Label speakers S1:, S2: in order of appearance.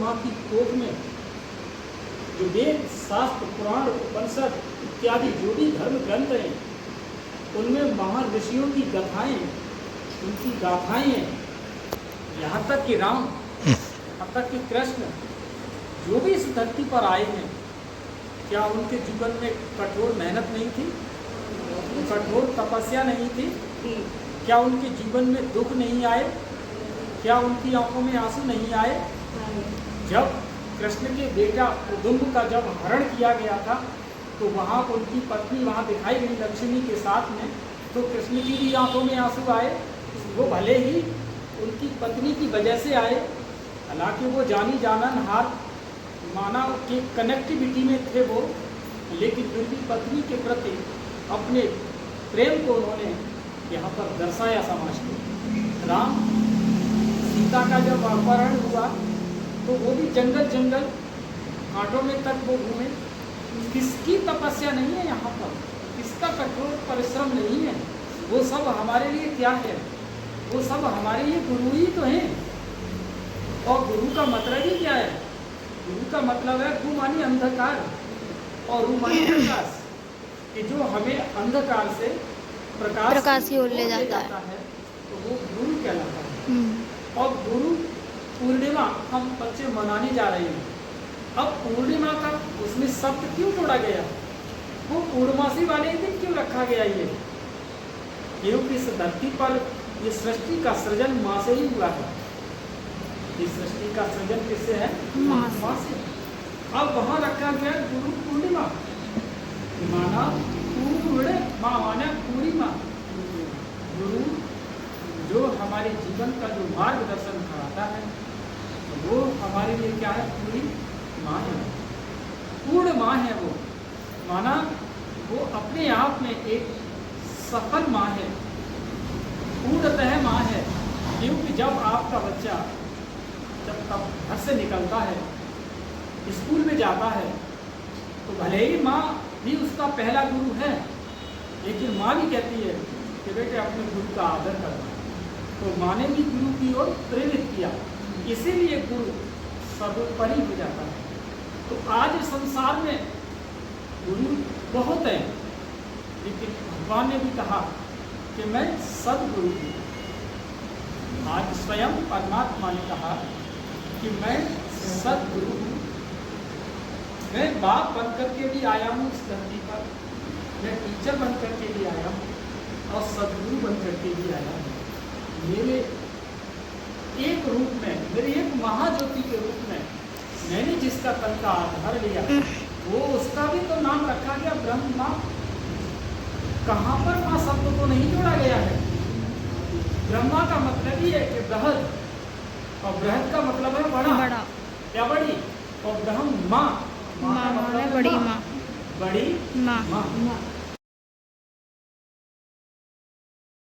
S1: माँ की कोख में जो वेद शास्त्र पुराण उपनिषद इत्यादि जो भी धर्म ग्रंथ हैं उनमें महान ऋषियों की गाथाएं, उनकी गाथाएं हैं। यहाँ तक कि राम, यहाँ तक कि कृष्ण जो भी इस धरती पर आए हैं, क्या उनके जीवन में कठोर मेहनत नहीं थी, कठोर तपस्या नहीं थी? क्या उनके जीवन में दुख नहीं आए? क्या उनकी आंखों में आंसू नहीं आए? जब कृष्ण के बेटा उदुम्ब का जब हरण किया गया था तो वहाँ उनकी पत्नी वहाँ दिखाई गई लक्ष्मी के साथ में, तो कृष्ण की भी आंखों में आंसू आए। वो भले ही उनकी पत्नी की वजह से आए, हालांकि वो जानी जानन हार मानव के कनेक्टिविटी में थे वो, लेकिन फिर भी पत्नी के प्रति अपने प्रेम को उन्होंने यहाँ पर दर्शाया समाज को। राम सीता का जब अपहरण हुआ तो वो भी जंगल जंगल घाटों में तक वो घूमे। किसकी तपस्या नहीं है यहाँ पर, किसका कठोर परिश्रम नहीं है? वो सब हमारे लिए क्या है? वो सब हमारे लिए गुरु ही तो हैं। और गुरु का मतलब ही क्या है? गुरु का मतलब है गु मानी अंधकार और रू मानी प्रकाश, कि जो हमें अंधकार से प्रकाश की ओर ले जाता है, तो वो गुरु कहलाता है। और गुरु पूर्णिमा हम बच्चे मनाने जा रहे हैं। अब पूर्णिमा का उसमें शब्द क्यों जोड़ा गया? वो पूर्णमासी वाले दिन क्यों रखा गया? ये क्योंकि इस धरती पर ये सृष्टि का सृजन माँ से ही हुआ है। ये सृष्टि का सृजन किससे है? माँ से। अब वहाँ रखा गया गुरु पूर्णिमा, माना पूर्णिमा माना पूरी माँ। गुरु जो हमारे जीवन का जो मार्गदर्शन कराता है वो हमारे लिए क्या है? पूरी माँ है, पूर्ण माँ है वो। माना वो अपने आप में एक सफल माँ है, पूर्णतः माँ है। क्योंकि जब आपका बच्चा जब तब घर से निकलता है, स्कूल में जाता है, तो भले ही माँ भी उसका पहला गुरु है, लेकिन माँ भी कहती है कि बेटे अपने गुरु का आदर करना। तो माँ ने भी गुरु की ओर प्रेरित किया, इसीलिए गुरु सर्वोपरि हो जाता है। तो आज संसार में गुरु बहुत हैं, लेकिन भगवान ने भी कहा कि मैं सदगुरु हूँ। आज स्वयं परमात्मा ने कहा कि मैं सदगुरु हूँ। मैं बाप बन करके भी आया हूँ इस धरती पर, मैं टीचर बन करके भी आया हूँ और सदगुरु बन करके भी आया हूँ। मेरे एक रूप में, मेरे एक महाज्योति के रूप में मैंने जिसका तन का आधार लिया वो उसका भी तो नाम रखा गया ब्रह्मा। कहाँ पर माँ शब्द को नहीं जोड़ा गया है? ब्रह्मा का मतलब ही है कि बृहद, और बृहद का मतलब है बड़ा या बड़ी, और ब्रह्म माँ, माँ का मतलब है बड़ी माँ, बड़ी माँ।